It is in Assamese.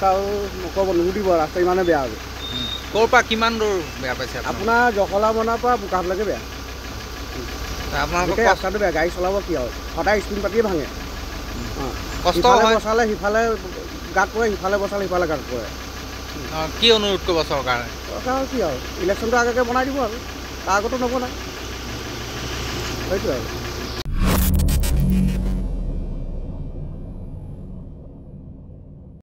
ৰাস্তা নক'ব নুসুধিব ৰাস্তা ইমানে বেয়া হ'ব ক'ৰ পৰা কিমান দূৰ বেয়া পাইছে আপোনাৰ জখলা মনাৰ পৰা বোকাহাটলৈকে বেয়া আপোনালোকৰ ৰাস্তাটো বেয়া গাড়ী চলাব কি আৰু সদায় স্পিন পাতিয়ে ভাঙে কষ্ট ইফালে বচালে সিফালে গাত পৰে সিফালে বচালে সিফালে গাত পৰে কি অনুৰোধ কৰিব চৰকাৰে কি আৰু ইলেকশ্যনটো আগতে বনাই দিব আৰু তাৰ আগতো নবনায় সেইটোৱে আৰু